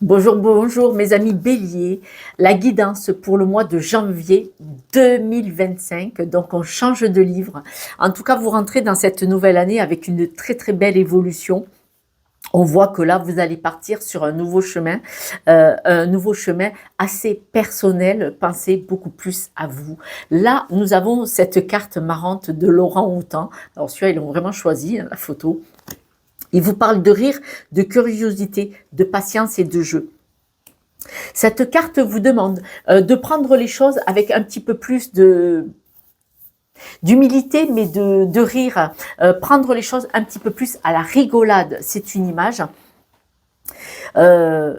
Bonjour, bonjour mes amis béliers, la guidance pour le mois de janvier 2025, donc on change de livre. En tout cas, vous rentrez dans cette nouvelle année avec une très très belle évolution. On voit que là, vous allez partir sur un nouveau chemin assez personnel, pensez beaucoup plus à vous. Là, nous avons cette carte marrante de Laurent Houtan. Alors celui-là, ils l'ont vraiment choisi, hein, la photo. Il vous parle de rire, de curiosité, de patience et de jeu. Cette carte vous demande de prendre les choses avec un petit peu plus d'humilité, mais de rire, prendre les choses un petit peu plus à la rigolade. C'est une image. Euh,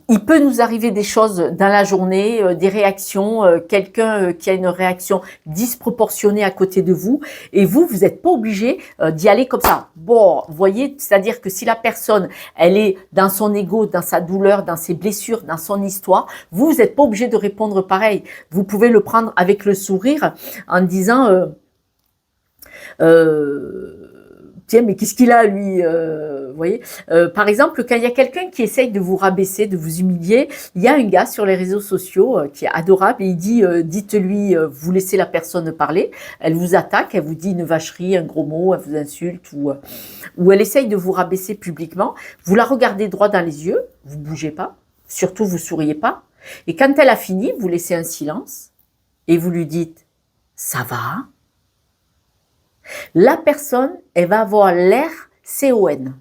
Il peut nous arriver des choses dans la journée, des réactions, quelqu'un qui a une réaction disproportionnée à côté de vous, et vous n'êtes pas obligé d'y aller comme ça. Bon, vous voyez, c'est-à-dire que si la personne, elle est dans son ego, dans sa douleur, dans ses blessures, dans son histoire, vous n'êtes pas obligé de répondre pareil. Vous pouvez le prendre avec le sourire en disant tiens, mais qu'est-ce qu'il a lui, vous voyez, par exemple, quand il y a quelqu'un qui essaye de vous rabaisser, de vous humilier, il y a un gars sur les réseaux sociaux qui est adorable et il dit dites-lui, vous laissez la personne parler, elle vous attaque, elle vous dit une vacherie, un gros mot, elle vous insulte ou elle essaye de vous rabaisser publiquement, vous la regardez droit dans les yeux, vous bougez pas, surtout vous souriez pas, et quand elle a fini, vous laissez un silence et vous lui dites ça va. La personne, elle va avoir l'air CON.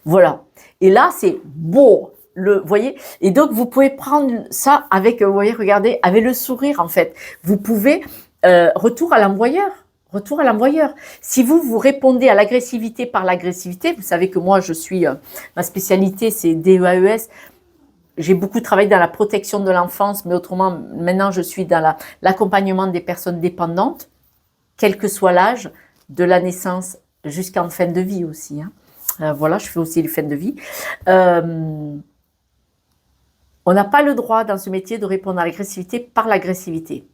Voilà. Et là, c'est beau. Vous voyez. Et donc, vous pouvez prendre ça avec, vous voyez, regardez, avec le sourire, en fait. Vous pouvez, retour à l'envoyeur. Retour à l'envoyeur. Si vous répondez à l'agressivité par l'agressivité, vous savez que moi, ma spécialité, c'est DEAES. J'ai beaucoup travaillé dans la protection de l'enfance, mais autrement, maintenant, je suis dans l'accompagnement des personnes dépendantes, quel que soit l'âge, de la naissance jusqu'en fin de vie aussi. Hein. Voilà, je fais aussi les fins de vie. On n'a pas le droit dans ce métier de répondre à l'agressivité par l'agressivité.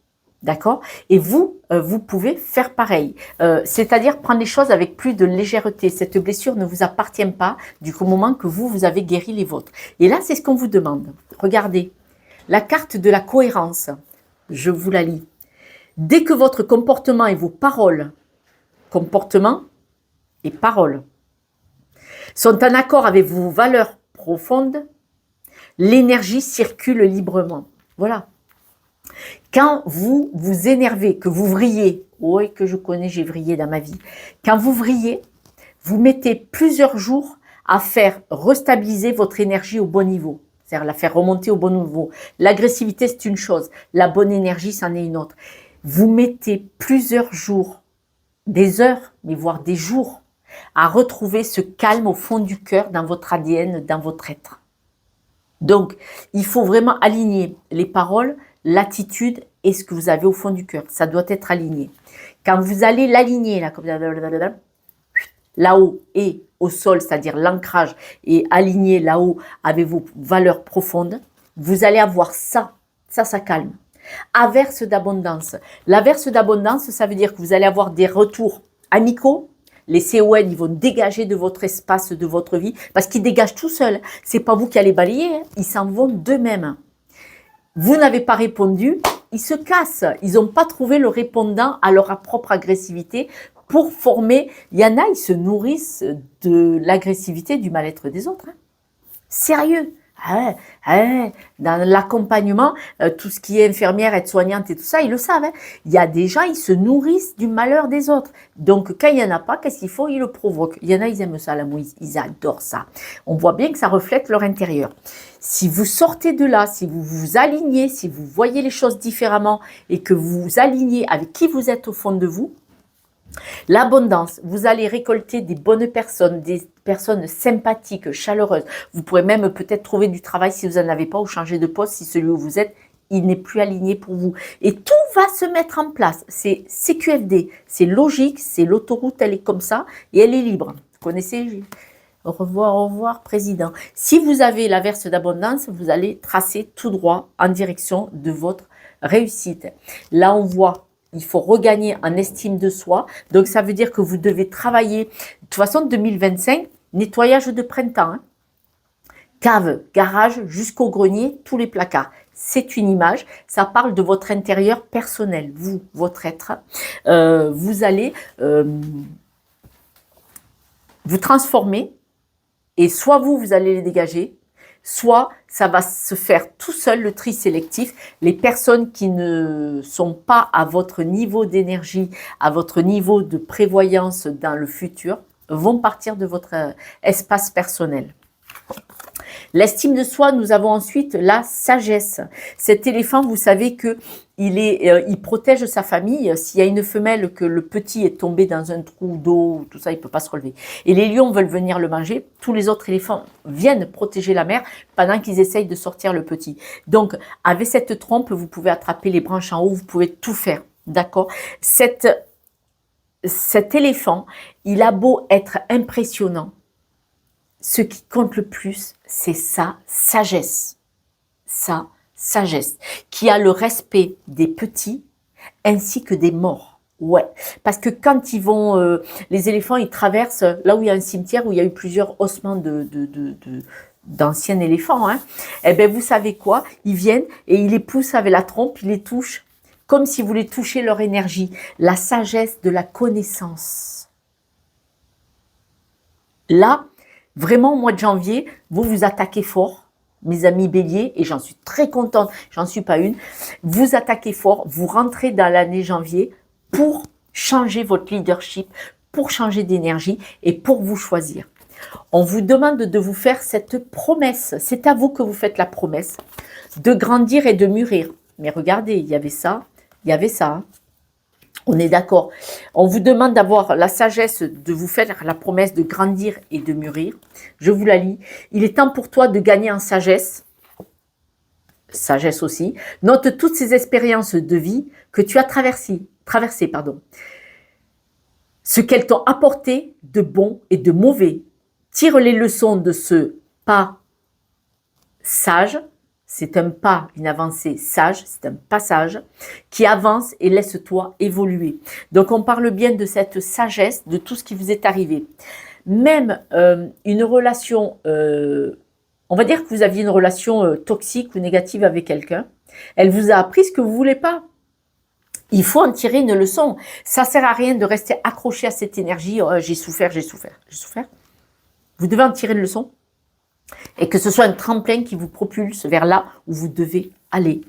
D'accord? Et vous pouvez faire pareil. C'est-à-dire prendre les choses avec plus de légèreté. Cette blessure ne vous appartient pas du moment que vous avez guéri les vôtres. Et là, c'est ce qu'on vous demande. Regardez, la carte de la cohérence. Je vous la lis. Dès que votre comportement et vos paroles, comportement et paroles, sont en accord avec vos valeurs profondes, l'énergie circule librement. Voilà. Quand vous vous énervez, que vous vrillez, oui que je connais, j'ai vrillé dans ma vie, quand vous vrillez, vous mettez plusieurs jours à faire restabiliser votre énergie au bon niveau, c'est-à-dire la faire remonter au bon niveau. L'agressivité, c'est une chose, la bonne énergie, c'en est une autre. Vous mettez plusieurs jours, des heures, mais voire des jours, à retrouver ce calme au fond du cœur, dans votre ADN, dans votre être. Donc, il faut vraiment aligner les paroles, l'attitude et ce que vous avez au fond du cœur. Ça doit être aligné. Quand vous allez l'aligner, là-haut et au sol, c'est-à-dire l'ancrage, et aligner là-haut avec vos valeurs profondes, vous allez avoir ça calme. Averse d'abondance. L'averse d'abondance, ça veut dire que vous allez avoir des retours amicaux. Les CON, ils vont dégager de votre espace, de votre vie, parce qu'ils dégagent tout seuls. C'est pas vous qui allez balayer, hein. Ils s'en vont d'eux-mêmes. Vous n'avez pas répondu, ils se cassent. Ils n'ont pas trouvé le répondant à leur propre agressivité pour former. Il y en a, ils se nourrissent de l'agressivité, du mal-être des autres. Hein. Sérieux. Dans l'accompagnement, tout ce qui est infirmière, aide-soignante et tout ça, ils le savent. Hein. Il y a des gens, ils se nourrissent du malheur des autres. Donc, quand il n'y en a pas, qu'est-ce qu'il faut? Ils le provoquent. Il y en a, ils aiment ça, l'amour, ils adorent ça. On voit bien que ça reflète leur intérieur. Si vous sortez de là, si vous vous alignez, si vous voyez les choses différemment et que vous vous alignez avec qui vous êtes au fond de vous, l'abondance, vous allez récolter des bonnes personnes, des personnes sympathiques, chaleureuses. Vous pourrez même peut-être trouver du travail si vous n'en avez pas ou changer de poste si celui où vous êtes, il n'est plus aligné pour vous. Et tout va se mettre en place. C'est CQFD, c'est logique, c'est l'autoroute, elle est comme ça et elle est libre. Vous connaissez? Au revoir, président. Si vous avez l'averse d'abondance, vous allez tracer tout droit en direction de votre réussite. Là, on voit il faut regagner en estime de soi. Donc, ça veut dire que vous devez travailler. De toute façon, 2025, nettoyage de printemps. Hein. Cave, garage, jusqu'au grenier, tous les placards. C'est une image, ça parle de votre intérieur personnel, vous, votre être. Vous allez vous transformer et soit vous allez les dégager, soit ça va se faire tout seul, le tri sélectif. Les personnes qui ne sont pas à votre niveau d'énergie, à votre niveau de prévoyance dans le futur, vont partir de votre espace personnel. L'estime de soi, nous avons ensuite la sagesse. Cet éléphant, vous savez que il protège sa famille. S'il y a une femelle, que le petit est tombé dans un trou d'eau, tout ça, il ne peut pas se relever. Et les lions veulent venir le manger. Tous les autres éléphants viennent protéger la mère pendant qu'ils essayent de sortir le petit. Donc, avec cette trompe, vous pouvez attraper les branches en haut, vous pouvez tout faire. D'accord ? Cet éléphant, il a beau être impressionnant, ce qui compte le plus, c'est sa sagesse. Sa sagesse, qui a le respect des petits ainsi que des morts. Ouais, parce que quand ils vont, les éléphants, ils traversent là où il y a un cimetière, où il y a eu plusieurs ossements d'anciens éléphants. Hein. Eh bien, vous savez quoi? Ils viennent et ils les poussent avec la trompe, ils les touchent, comme s'ils voulaient toucher leur énergie. La sagesse de la connaissance. Là, vraiment, au mois de janvier, vous vous attaquez fort, mes amis béliers, et j'en suis très contente, j'en suis pas une. Vous attaquez fort, vous rentrez dans l'année janvier pour changer votre leadership, pour changer d'énergie et pour vous choisir. On vous demande de vous faire cette promesse, c'est à vous que vous faites la promesse, de grandir et de mûrir. Mais regardez, il y avait ça. Hein. On est d'accord. On vous demande d'avoir la sagesse de vous faire la promesse de grandir et de mûrir. Je vous la lis. Il est temps pour toi de gagner en sagesse. Sagesse aussi. Note toutes ces expériences de vie que tu as traversées. Ce qu'elles t'ont apporté de bon et de mauvais. Tire les leçons de ce pas sage. C'est un pas, une avancée sage, c'est un passage qui avance et laisse-toi évoluer. Donc, on parle bien de cette sagesse, de tout ce qui vous est arrivé. Même une relation, on va dire que vous aviez une relation toxique ou négative avec quelqu'un, elle vous a appris ce que vous ne voulez pas. Il faut en tirer une leçon. Ça ne sert à rien de rester accroché à cette énergie. Oh, j'ai souffert. Vous devez en tirer une leçon. Et que ce soit un tremplin qui vous propulse vers là où vous devez aller.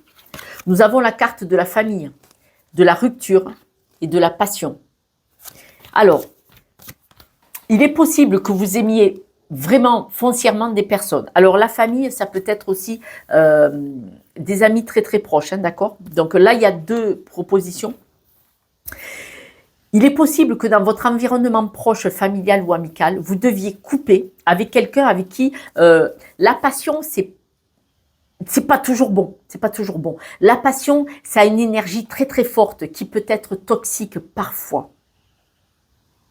Nous avons la carte de la famille, de la rupture et de la passion. Alors, il est possible que vous aimiez vraiment foncièrement des personnes. Alors, la famille, ça peut être aussi des amis très très proches, hein, d'accord? Donc là, il y a deux propositions. Il est possible que dans votre environnement proche, familial ou amical, vous deviez couper avec quelqu'un avec qui la passion, c'est pas toujours bon. La passion, ça a une énergie très très forte qui peut être toxique parfois.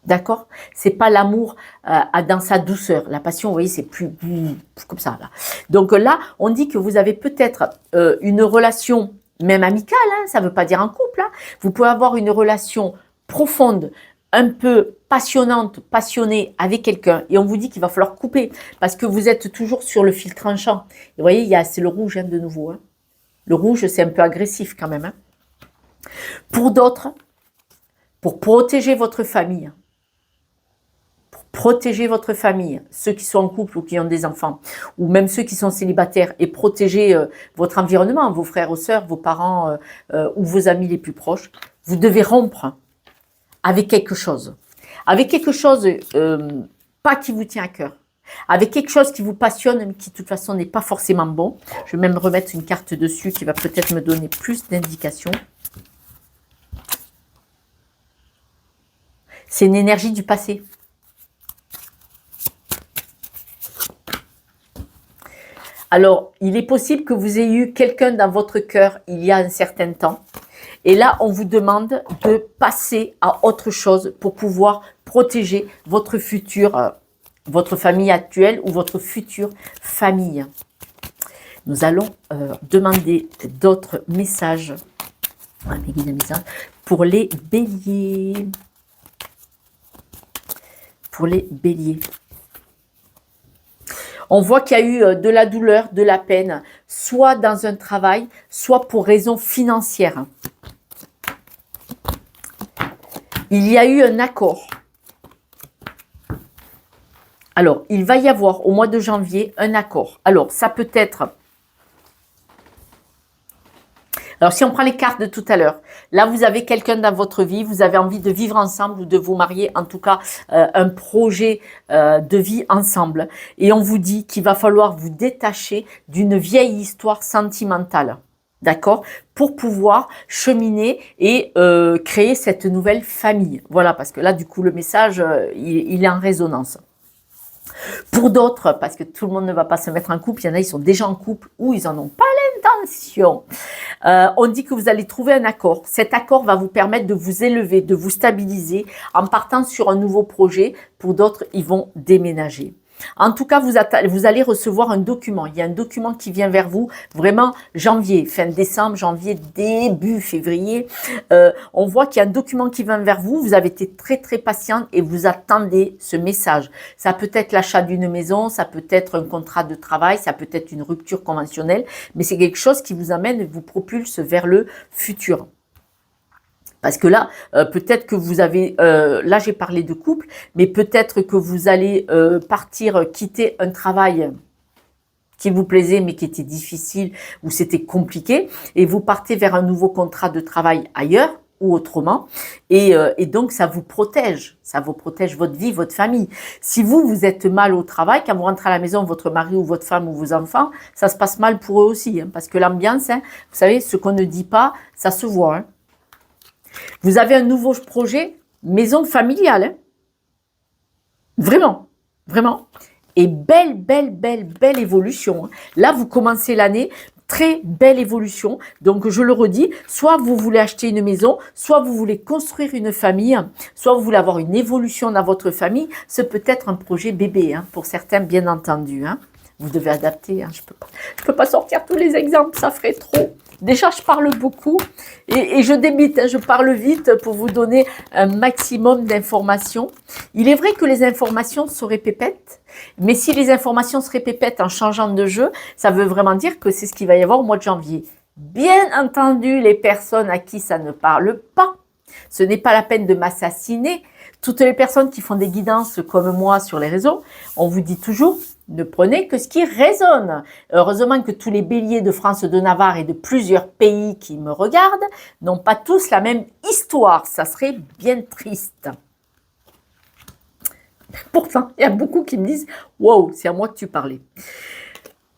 D'accord? C'est pas l'amour dans sa douceur. La passion, vous voyez, c'est plus comme ça. Là. Donc là, on dit que vous avez peut-être une relation, même amicale, hein, ça ne veut pas dire un couple. Hein. Vous pouvez avoir une relation profonde, un peu passionnée avec quelqu'un, et on vous dit qu'il va falloir couper, parce que vous êtes toujours sur le fil tranchant. Et vous voyez, c'est le rouge, hein, de nouveau. Hein. Le rouge, c'est un peu agressif quand même. Hein. Pour d'autres, pour protéger votre famille, ceux qui sont en couple ou qui ont des enfants, ou même ceux qui sont célibataires, et protéger votre environnement, vos frères ou sœurs, vos parents ou vos amis les plus proches, vous devez rompre avec quelque chose. Pas qui vous tient à cœur. Avec quelque chose qui vous passionne, mais qui de toute façon n'est pas forcément bon. Je vais même remettre une carte dessus qui va peut-être me donner plus d'indications. C'est une énergie du passé. Alors, il est possible que vous ayez eu quelqu'un dans votre cœur il y a un certain temps. Et là, on vous demande de passer à autre chose pour pouvoir protéger votre futur, votre famille actuelle ou votre future famille. Nous allons demander d'autres messages. Ah, mes guides et mes anges. Pour les béliers. Pour les béliers. On voit qu'il y a eu de la douleur, de la peine, soit dans un travail, soit pour raison financière. Il y a eu un accord. Alors, il va y avoir au mois de janvier un accord. Alors, ça peut être... Alors, si on prend les cartes de tout à l'heure, là, vous avez quelqu'un dans votre vie, vous avez envie de vivre ensemble ou de vous marier, en tout cas, un projet de vie ensemble. Et on vous dit qu'il va falloir vous détacher d'une vieille histoire sentimentale. D'accord? Pour pouvoir cheminer et créer cette nouvelle famille. Voilà, parce que là, du coup, le message, il est en résonance. Pour d'autres, parce que tout le monde ne va pas se mettre en couple, il y en a, ils sont déjà en couple ou ils n'en ont pas l'intention. On dit que vous allez trouver un accord. Cet accord va vous permettre de vous élever, de vous stabiliser en partant sur un nouveau projet. Pour d'autres, ils vont déménager. En tout cas, vous allez recevoir un document. Il y a un document qui vient vers vous, vraiment janvier, fin décembre, janvier, début février. On voit qu'il y a un document qui vient vers vous. Vous avez été très, très patient et vous attendez ce message. Ça peut être l'achat d'une maison, ça peut être un contrat de travail, ça peut être une rupture conventionnelle, mais c'est quelque chose qui vous amène et vous propulse vers le futur. Parce que là, peut-être que vous avez, là j'ai parlé de couple, mais peut-être que vous allez partir, quitter un travail qui vous plaisait mais qui était difficile ou c'était compliqué, et vous partez vers un nouveau contrat de travail ailleurs ou autrement, et donc ça vous protège votre vie, votre famille. Si vous êtes mal au travail, quand vous rentrez à la maison, votre mari ou votre femme ou vos enfants, ça se passe mal pour eux aussi, hein, parce que l'ambiance, hein, vous savez, ce qu'on ne dit pas, ça se voit, hein. Vous avez un nouveau projet, maison familiale. Hein. Vraiment, vraiment. Et belle évolution. Hein. Là, vous commencez l'année, très belle évolution. Donc, je le redis, soit vous voulez acheter une maison, soit vous voulez construire une famille, soit vous voulez avoir une évolution dans votre famille. Ce peut être un projet bébé, hein, pour certains, bien entendu. Hein. Vous devez adapter. Hein. Je peux pas sortir tous les exemples, ça ferait trop. Déjà, je parle beaucoup et je débite, hein, je parle vite pour vous donner un maximum d'informations. Il est vrai que les informations se répètent, mais si les informations se répètent en changeant de jeu, ça veut vraiment dire que c'est ce qu'il va y avoir au mois de janvier. Bien entendu, les personnes à qui ça ne parle pas, ce n'est pas la peine de m'assassiner. Toutes les personnes qui font des guidances comme moi sur les réseaux, on vous dit toujours, ne prenez que ce qui résonne. Heureusement que tous les béliers de France, de Navarre et de plusieurs pays qui me regardent n'ont pas tous la même histoire. Ça serait bien triste. Pourtant, il y a beaucoup qui me disent « Wow, c'est à moi que tu parlais ».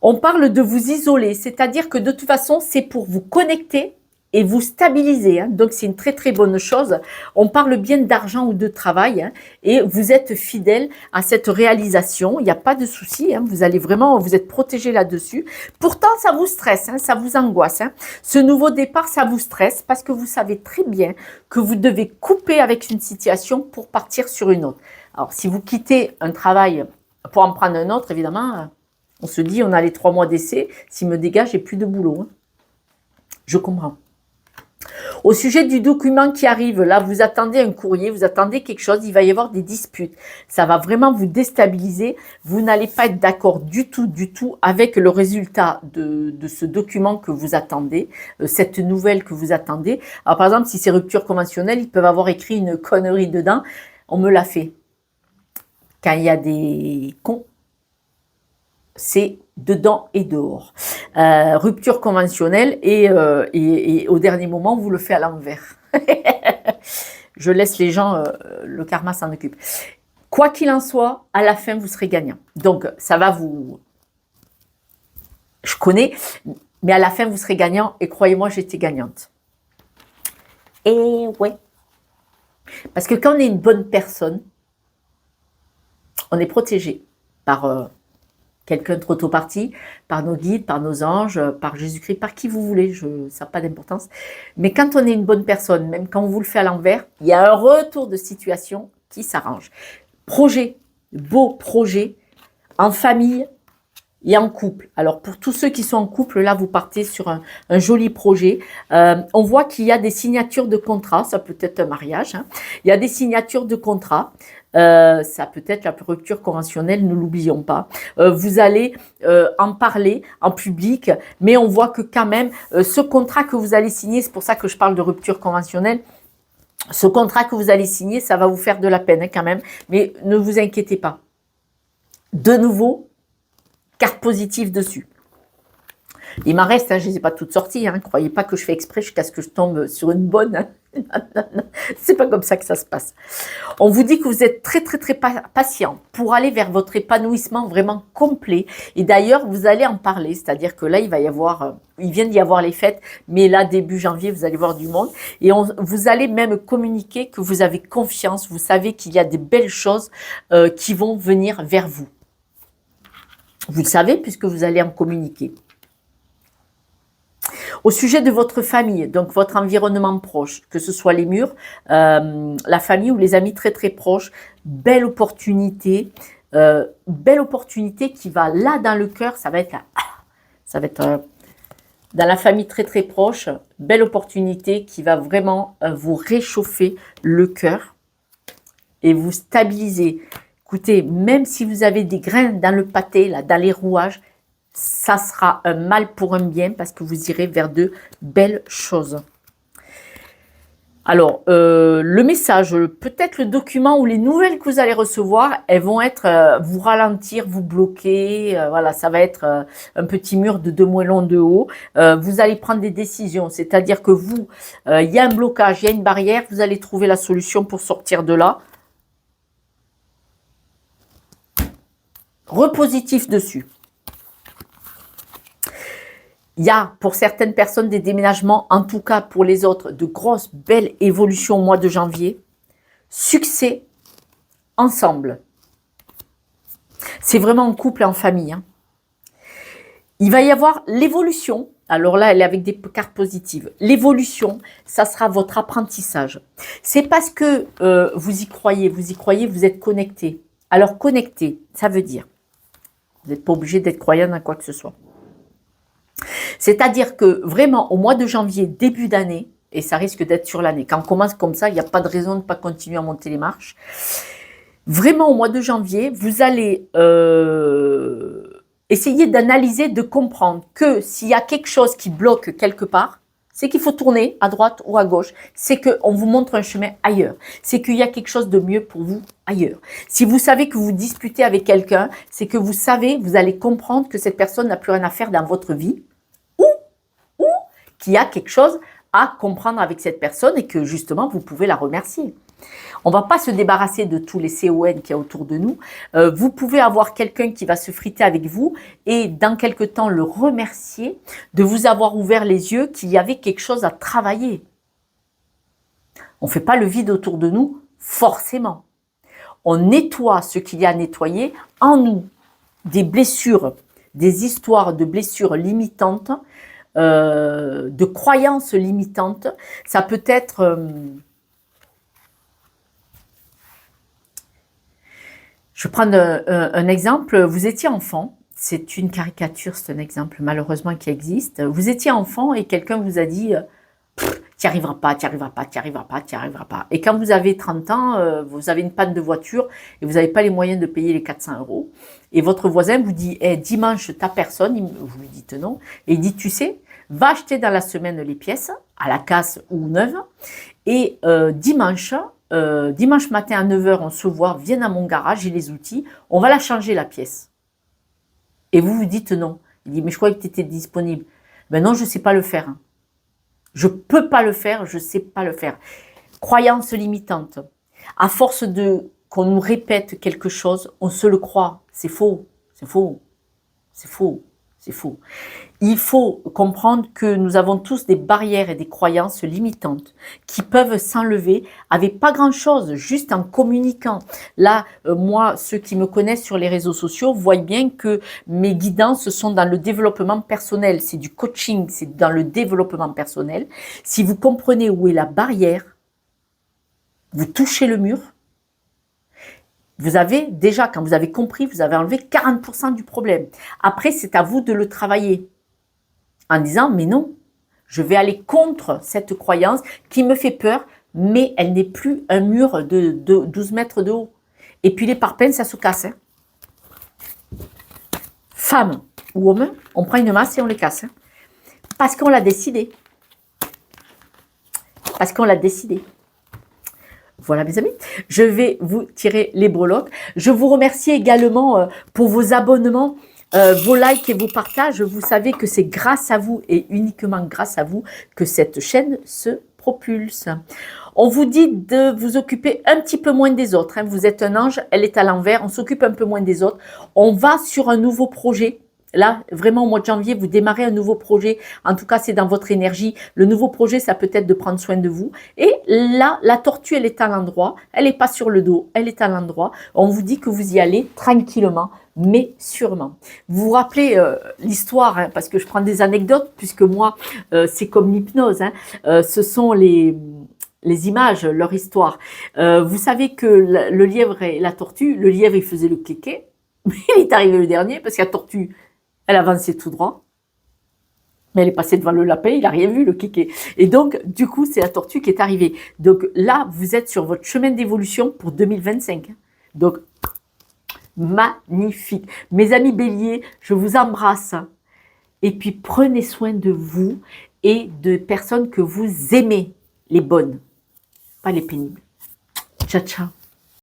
On parle de vous isoler, c'est-à-dire que de toute façon, c'est pour vous connecter et vous stabiliser. Hein. Donc, c'est une très, très bonne chose. On parle bien d'argent ou de travail, hein, et vous êtes fidèle à cette réalisation. Il n'y a pas de souci. Hein. Vous allez vraiment, vous êtes protégé là-dessus. Pourtant, ça vous stresse, hein, ça vous angoisse. Hein. Ce nouveau départ, ça vous stresse parce que vous savez très bien que vous devez couper avec une situation pour partir sur une autre. Alors, si vous quittez un travail pour en prendre un autre, évidemment, on se dit, on a les 3 mois d'essai. S'il me dégage, j'ai plus de boulot. Hein. Je comprends. Au sujet du document qui arrive, là, vous attendez un courrier, vous attendez quelque chose, il va y avoir des disputes. Ça va vraiment vous déstabiliser. Vous n'allez pas être d'accord du tout avec le résultat de ce document que vous attendez, cette nouvelle que vous attendez. Alors, par exemple, si c'est rupture conventionnelle, ils peuvent avoir écrit une connerie dedans. On me l'a fait. Quand il y a des cons, c'est dedans et dehors. Rupture conventionnelle et au dernier moment, vous le faites à l'envers. Je laisse les gens, le karma s'en occupe. Quoi qu'il en soit, à la fin, vous serez gagnant. Donc, ça va vous... Je connais, mais à la fin, vous serez gagnant et croyez-moi, j'étais gagnante. Et ouais. Parce que quand on est une bonne personne, on est protégé par... quelqu'un trop tôt parti, par nos guides, par nos anges, par Jésus-Christ, par qui vous voulez, ça n'a pas d'importance. Mais quand on est une bonne personne, même quand on vous le fait à l'envers, il y a un retour de situation qui s'arrange. Projet, beau projet, en famille, et en couple. Alors pour tous ceux qui sont en couple, là vous partez sur un joli projet. On voit qu'il y a des signatures de contrats, ça peut être un mariage, hein. Il y a des signatures de contrats, ça peut être la rupture conventionnelle, ne l'oublions pas. Vous allez en parler en public, mais on voit que quand même, ce contrat que vous allez signer, c'est pour ça que je parle de rupture conventionnelle, ce contrat que vous allez signer, ça va vous faire de la peine, hein, quand même, mais ne vous inquiétez pas. De nouveau, carte positive dessus. Il m'en reste, hein, je ne les ai pas toutes sorties, hein, croyez pas que je fais exprès jusqu'à ce que je tombe sur une bonne. Hein. C'est pas comme ça que ça se passe. On vous dit que vous êtes très patient pour aller vers votre épanouissement vraiment complet. Et d'ailleurs, vous allez en parler, c'est-à-dire que là, il va y avoir, il vient d'y avoir les fêtes, mais là, début janvier, vous allez voir du monde. Et vous allez même communiquer que vous avez confiance, vous savez qu'il y a des belles choses qui vont venir vers vous. Vous le savez puisque vous allez en communiquer. Au sujet de votre famille, donc votre environnement proche, que ce soit les murs, la famille ou les amis très proches, belle opportunité qui va là dans le cœur, ça va être là, ça va être dans la famille très proche, belle opportunité qui va vraiment vous réchauffer le cœur et vous stabiliser. Écoutez, même si vous avez des grains dans le pâté, là, dans les rouages, ça sera un mal pour un bien parce que vous irez vers de belles choses. Alors, le message, peut-être le document ou les nouvelles que vous allez recevoir, elles vont être vous ralentir, vous bloquer. Voilà, ça va être un petit mur de 2 moellons de haut. Vous allez prendre des décisions, c'est-à-dire que vous, il y a un blocage, il y a une barrière, vous allez trouver la solution pour sortir de là. Repositif dessus. Il y a pour certaines personnes des déménagements, en tout cas pour les autres, de grosses, belles évolutions au mois de janvier. Succès ensemble. C'est vraiment en couple et en famille. Hein. Il va y avoir l'évolution. Alors là, elle est avec des cartes positives. L'évolution, ça sera votre apprentissage. C'est parce que vous y croyez, vous êtes connecté. Alors connecté, ça veut dire, vous n'êtes pas obligé d'être croyant dans quoi que ce soit. C'est-à-dire que vraiment au mois de janvier, début d'année, et ça risque d'être sur l'année, quand on commence comme ça, il n'y a pas de raison de ne pas continuer à monter les marches. Vraiment au mois de janvier, vous allez essayer d'analyser, de comprendre que s'il y a quelque chose qui bloque quelque part, c'est qu'il faut tourner à droite ou à gauche, c'est qu'on vous montre un chemin ailleurs, c'est qu'il y a quelque chose de mieux pour vous ailleurs. Si vous savez que vous disputez avec quelqu'un, c'est que vous savez, vous allez comprendre que cette personne n'a plus rien à faire dans votre vie, ou qu'il y a quelque chose à comprendre avec cette personne et que justement vous pouvez la remercier. On ne va pas se débarrasser de tous les CON qu'il y a autour de nous. Vous pouvez avoir quelqu'un qui va se friter avec vous et dans quelque temps le remercier de vous avoir ouvert les yeux qu'il y avait quelque chose à travailler. On ne fait pas le vide autour de nous, forcément. On nettoie ce qu'il y a à nettoyer en nous. Des blessures, des histoires de blessures limitantes, de croyances limitantes. Ça peut être... je vais prendre un exemple. Vous étiez enfant, c'est une caricature, c'est un exemple malheureusement qui existe. Vous étiez enfant et quelqu'un vous a dit « tu n'y arriveras pas, tu n'y arriveras pas, tu n'y arriveras pas, tu n'y arriveras pas ». Et quand vous avez 30 ans, vous avez une panne de voiture et vous n'avez pas les moyens de payer les 400 €. Et votre voisin vous dit hey, « dimanche, t'as personne », vous lui dites non. Et il dit « tu sais, va acheter dans la semaine les pièces, à la casse ou neuves, et dimanche matin à 9 h, on se voit, viens à mon garage, j'ai les outils, on va la changer la pièce. » Et vous vous dites non. Il dit, mais je croyais que tu étais disponible. Ben non, je ne sais pas le faire. Je ne peux pas le faire, je ne sais pas le faire. Croyance limitante. À force de qu'on nous répète quelque chose, on se le croit. C'est faux, c'est faux, c'est faux, c'est faux. Il faut comprendre que nous avons tous des barrières et des croyances limitantes qui peuvent s'enlever avec pas grand-chose, juste en communiquant. Là, moi, ceux qui me connaissent sur les réseaux sociaux voient bien que mes guidances sont dans le développement personnel. C'est du coaching, c'est dans le développement personnel. Si vous comprenez où est la barrière, vous touchez le mur, Vous avez déjà, quand vous avez compris, vous avez enlevé 40% du problème. Après, c'est à vous de le travailler en disant, mais non, je vais aller contre cette croyance qui me fait peur, mais elle n'est plus un mur de 12 mètres de haut. Et puis les parpaings, ça se casse. Hein. Femme ou homme, on prend une masse et on les casse. Hein. Parce qu'on l'a décidé. Parce qu'on l'a décidé. Voilà mes amis, je vais vous tirer les breloques. Je vous remercie également pour vos abonnements, vos likes et vos partages. Vous savez que c'est grâce à vous et uniquement grâce à vous que cette chaîne se propulse. On vous dit de vous occuper un petit peu moins des autres. Hein. Vous êtes un ange, elle est à l'envers. On s'occupe un peu moins des autres. On va sur un nouveau projet. Là, vraiment, au mois de janvier, vous démarrez un nouveau projet. En tout cas, c'est dans votre énergie. Le nouveau projet, ça peut être de prendre soin de vous. Et là, la tortue, elle est à l'endroit. Elle n'est pas sur le dos. Elle est à l'endroit. On vous dit que vous y allez tranquillement, mais sûrement. Vous vous rappelez l'histoire, hein, parce que je prends des anecdotes, puisque moi, c'est comme l'hypnose. Hein, ce sont les images, leur histoire. Vous savez que le lièvre et la tortue, le lièvre, il faisait le cliquet. Mais il est arrivé le dernier, parce que la tortue, elle avançait tout droit, mais elle est passée devant le lapin, il n'a rien vu, le kéké. Et donc, du coup, c'est la tortue qui est arrivée. Donc là, vous êtes sur votre chemin d'évolution pour 2025. Donc, magnifique. Mes amis béliers, je vous embrasse. Et puis, prenez soin de vous et de personnes que vous aimez, les bonnes, pas les pénibles. Ciao, ciao.